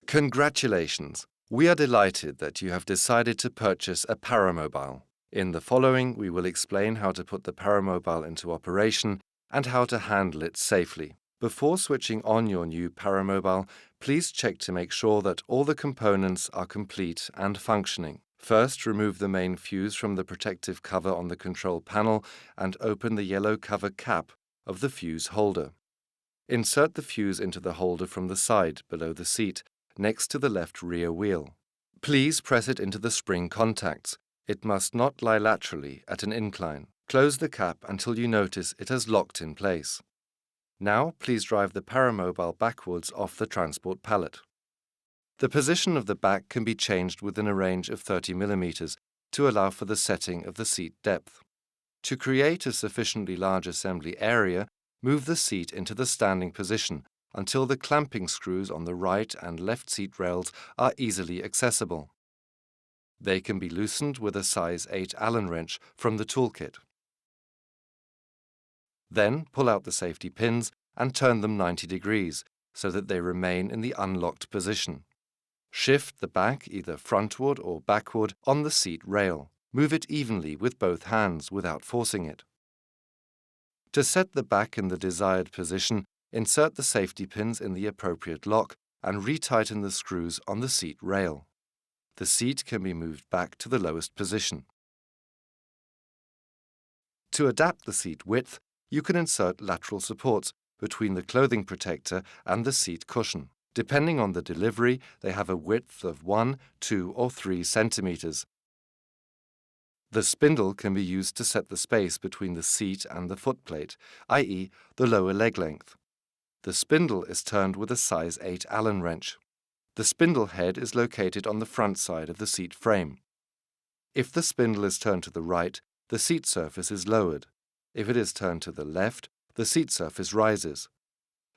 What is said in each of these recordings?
Congratulations! We are delighted that you have decided to purchase a paramobile. In the following, we will explain how to put the paramobile into operation and how to handle it safely. Before switching on your new paramobile, please check to make sure that all the components are complete and functioning. First, remove the main fuse from the protective cover on the control panel and open the yellow cover cap of the fuse holder. Insert the fuse into the holder from the side, below the seat, next to the left rear wheel. Please press it into the spring contacts. It must not lie laterally at an incline. Close the cap until you notice it has locked in place. Now, please drive the paramobile backwards off the transport pallet. The position of the back can be changed within a range of 30 mm to allow for the setting of the seat depth. To create a sufficiently large assembly area, move the seat into the standing position until the clamping screws on the right and left seat rails are easily accessible. They can be loosened with a size 8 Allen wrench from the toolkit. Then pull out the safety pins and turn them 90 degrees so that they remain in the unlocked position. Shift the back either frontward or backward on the seat rail. Move it evenly with both hands without forcing it. To set the back in the desired position, insert the safety pins in the appropriate lock and retighten the screws on the seat rail. The seat can be moved back to the lowest position. To adapt the seat width, you can insert lateral supports between the clothing protector and the seat cushion. Depending on the delivery, they have a width of 1, 2, or 3 centimeters. The spindle can be used to set the space between the seat and the footplate, i.e., the lower leg length. The spindle is turned with a size 8 Allen wrench. The spindle head is located on the front side of the seat frame. If the spindle is turned to the right, the seat surface is lowered. If it is turned to the left, the seat surface rises.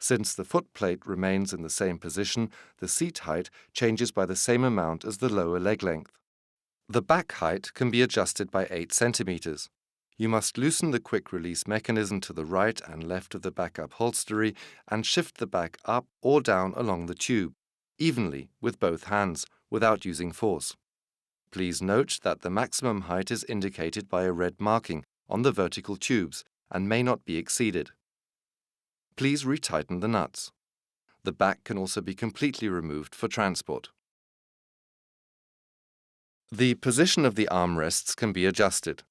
Since the footplate remains in the same position, the seat height changes by the same amount as the lower leg length. The back height can be adjusted by 8 centimeters. You must loosen the quick-release mechanism to the right and left of the back upholstery and shift the back up or down along the tube, evenly with both hands, without using force. Please note that the maximum height is indicated by a red marking on the vertical tubes and may not be exceeded. Please retighten the nuts. The back can also be completely removed for transport. The position of the armrests can be adjusted.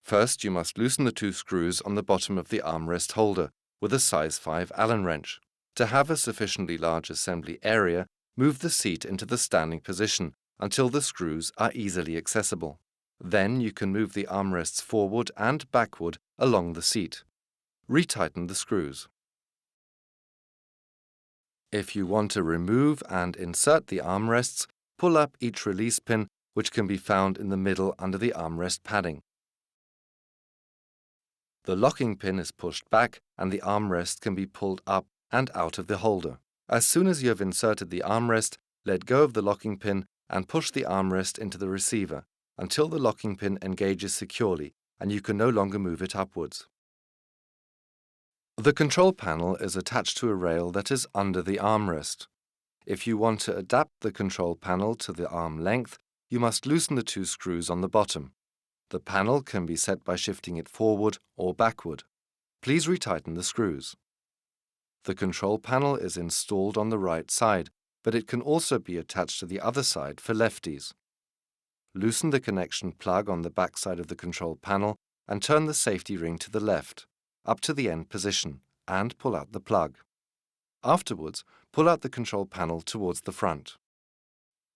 First, you must loosen the 2 screws on the bottom of the armrest holder with a size 5 Allen wrench. To have a sufficiently large assembly area, move the seat into the standing position until the screws are easily accessible. Then you can move the armrests forward and backward along the seat. Retighten the screws. If you want to remove and insert the armrests, pull up each release pin, which can be found in the middle under the armrest padding. The locking pin is pushed back and the armrest can be pulled up and out of the holder. As soon as you have inserted the armrest, let go of the locking pin and push the armrest into the receiver until the locking pin engages securely and you can no longer move it upwards. The control panel is attached to a rail that is under the armrest. If you want to adapt the control panel to the arm length, you must loosen the 2 screws on the bottom. The panel can be set by shifting it forward or backward. Please retighten the screws. The control panel is installed on the right side, but it can also be attached to the other side for lefties. Loosen the connection plug on the back side of the control panel and turn the safety ring to the left, up to the end position, and pull out the plug. Afterwards, pull out the control panel towards the front.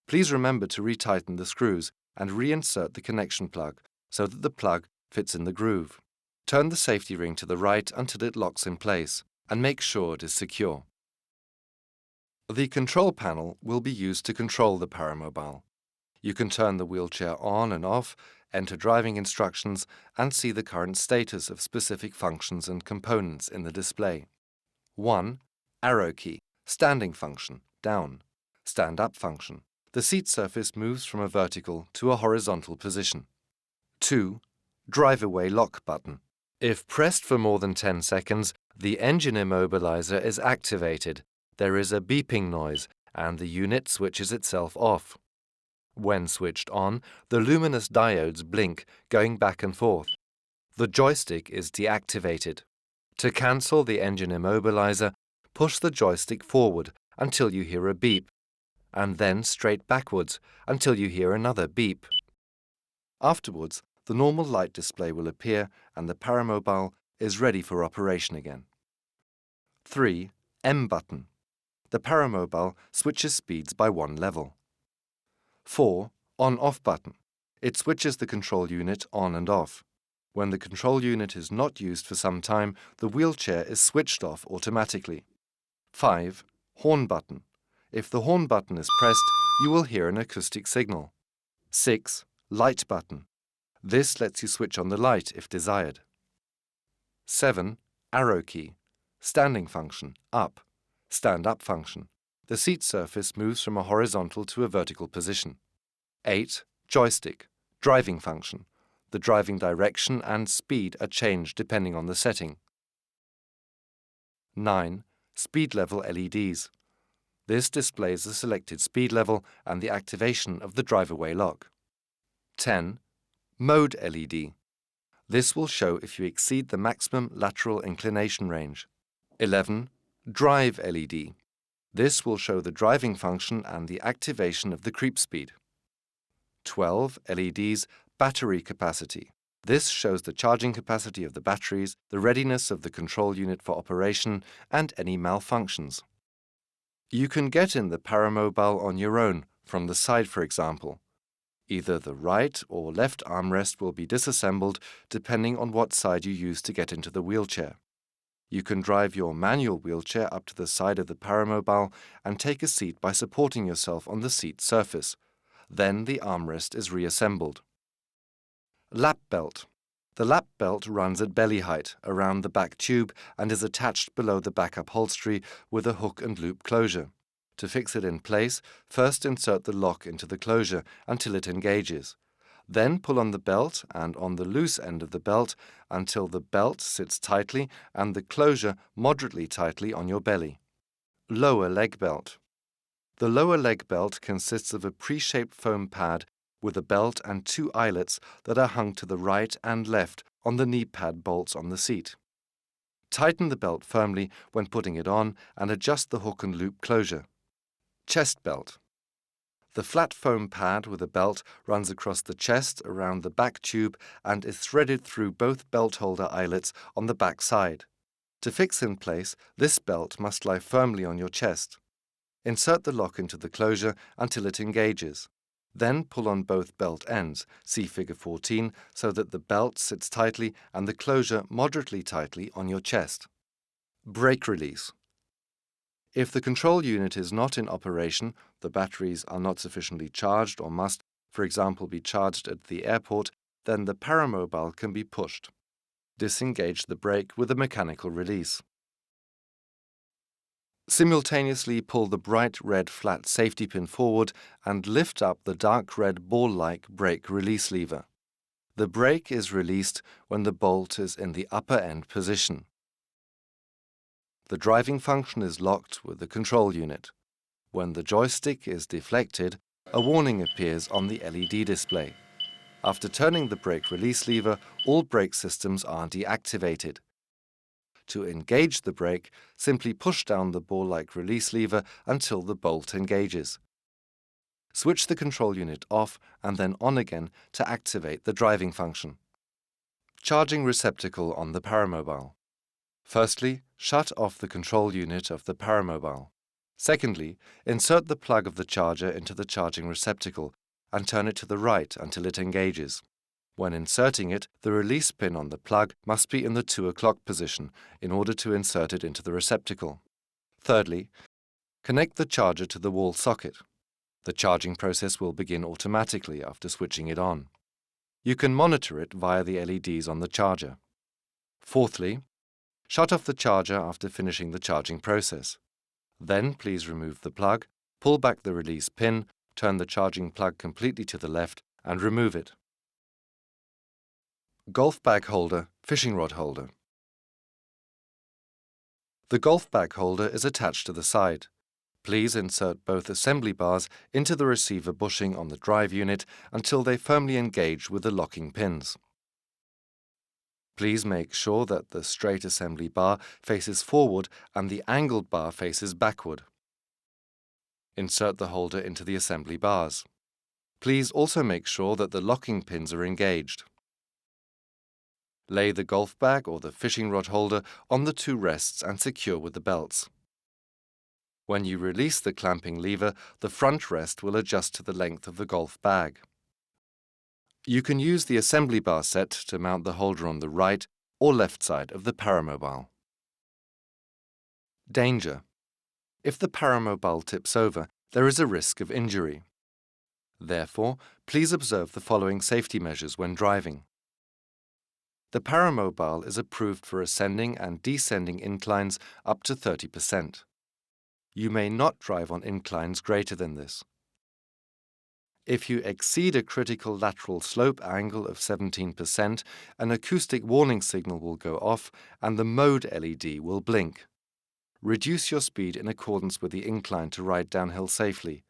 Please remember to retighten the screws and reinsert the connection plug so that the plug fits in the groove. Turn the safety ring to the right until it locks in place, and make sure it is secure. The control panel will be used to control the paramobile. You can turn the wheelchair on and off, enter driving instructions, and see the current status of specific functions and components in the display. 1. Arrow key, standing function, down. Stand up function. The seat surface moves from a vertical to a horizontal position. 2. Drive away lock button. If pressed for more than 10 seconds, the engine immobilizer is activated. There is a beeping noise and the unit switches itself off. When switched on, the luminous diodes blink, going back and forth. The joystick is deactivated. To cancel the engine immobilizer, push the joystick forward until you hear a beep, and then straight backwards until you hear another beep. Afterwards, the normal light display will appear and the paramobile is ready for operation again. 3. M button. The paramobile switches speeds by 1 level. 4. On-off button. It switches the control unit on and off. When the control unit is not used for some time, the wheelchair is switched off automatically. 5. Horn button. If the horn button is pressed, you will hear an acoustic signal. 6. Light button. This lets you switch on the light if desired. 7. Arrow key. Standing function, up. Stand up function. The seat surface moves from a horizontal to a vertical position. 8. Joystick. Driving function. The driving direction and speed are changed depending on the setting. 9. Speed level LEDs. This displays the selected speed level and the activation of the drive-away lock. 10. Mode LED. This will show if you exceed the maximum lateral inclination range. 11. Drive LED. This will show the driving function and the activation of the creep speed. 12. LEDs Battery capacity. This shows the charging capacity of the batteries, the readiness of the control unit for operation, and any malfunctions. You can get in the paramobile on your own, from the side for example. Either the right or left armrest will be disassembled depending on what side you use to get into the wheelchair. You can drive your manual wheelchair up to the side of the paramobile and take a seat by supporting yourself on the seat surface. Then the armrest is reassembled. Lap belt. The lap belt runs at belly height around the back tube and is attached below the back upholstery with a hook and loop closure. To fix it in place, first insert the lock into the closure until it engages. Then pull on the belt and on the loose end of the belt until the belt sits tightly and the closure moderately tightly on your belly. Lower leg belt. The lower leg belt consists of a pre-shaped foam pad with a belt and 2 eyelets that are hung to the right and left on the knee pad bolts on the seat. Tighten the belt firmly when putting it on and adjust the hook and loop closure. Chest belt. The flat foam pad with a belt runs across the chest around the back tube and is threaded through both belt holder eyelets on the back side. To fix in place, this belt must lie firmly on your chest. Insert the lock into the closure until it engages. Then pull on both belt ends, see figure 14, so that the belt sits tightly and the closure moderately tightly on your chest. Brake release. If the control unit is not in operation, the batteries are not sufficiently charged or must, for example, be charged at the airport, then the paramobile can be pushed. Disengage the brake with a mechanical release. Simultaneously pull the bright red flat safety pin forward and lift up the dark red ball-like brake release lever. The brake is released when the bolt is in the upper end position. The driving function is locked with the control unit. When the joystick is deflected, a warning appears on the LED display. After turning the brake release lever, all brake systems are deactivated. To engage the brake, simply push down the ball-like release lever until the bolt engages. Switch the control unit off and then on again to activate the driving function. Charging receptacle on the paramobile. Firstly, shut off the control unit of the paramobile. Secondly, insert the plug of the charger into the charging receptacle and turn it to the right until it engages. When inserting it, the release pin on the plug must be in the 2 o'clock position in order to insert it into the receptacle. Thirdly, connect the charger to the wall socket. The charging process will begin automatically after switching it on. You can monitor it via the LEDs on the charger. Fourthly, Shut off the charger after finishing the charging process. Then please remove the plug, pull back the release pin, turn the charging plug completely to the left and remove it. Golf bag holder, fishing rod holder. The golf bag holder is attached to the side. Please insert both assembly bars into the receiver bushing on the drive unit until they firmly engage with the locking pins. Please make sure that the straight assembly bar faces forward and the angled bar faces backward. Insert the holder into the assembly bars. Please also make sure that the locking pins are engaged. Lay the golf bag or the fishing rod holder on the two rests and secure with the belts. When you release the clamping lever, the front rest will adjust to the length of the golf bag. You can use the assembly bar set to mount the holder on the right or left side of the Paramobile. Danger. If the Paramobile tips over, there is a risk of injury. Therefore, please observe the following safety measures when driving. The Paramobile is approved for ascending and descending inclines up to 30%. You may not drive on inclines greater than this. If you exceed a critical lateral slope angle of 17%, an acoustic warning signal will go off and the mode LED will blink. Reduce your speed in accordance with the incline to ride downhill safely.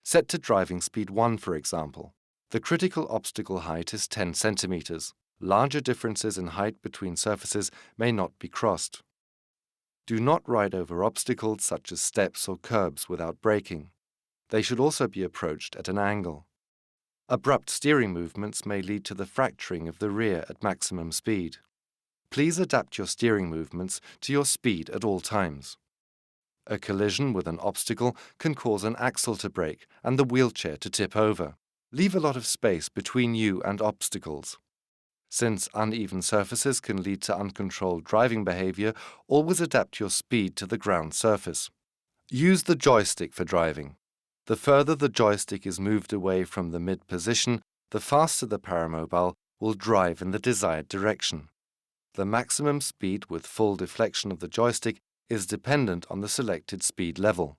Set to driving speed 1, for example. The critical obstacle height is 10 centimeters. Larger differences in height between surfaces may not be crossed. Do not ride over obstacles such as steps or curbs without braking. They should also be approached at an angle. Abrupt steering movements may lead to the fracturing of the rear at maximum speed. Please adapt your steering movements to your speed at all times. A collision with an obstacle can cause an axle to break and the wheelchair to tip over. Leave a lot of space between you and obstacles. Since uneven surfaces can lead to uncontrolled driving behavior, always adapt your speed to the ground surface. Use the joystick for driving. The further the joystick is moved away from the mid-position, the faster the Paramobile will drive in the desired direction. The maximum speed with full deflection of the joystick is dependent on the selected speed level.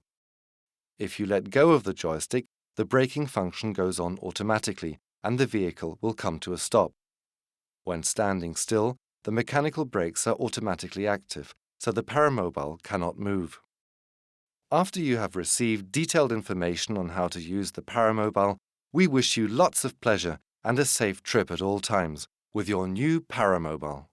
If you let go of the joystick, the braking function goes on automatically and the vehicle will come to a stop. When standing still, the mechanical brakes are automatically active, so the Paramobile cannot move. After you have received detailed information on how to use the Paramobile, we wish you lots of pleasure and a safe trip at all times with your new Paramobile.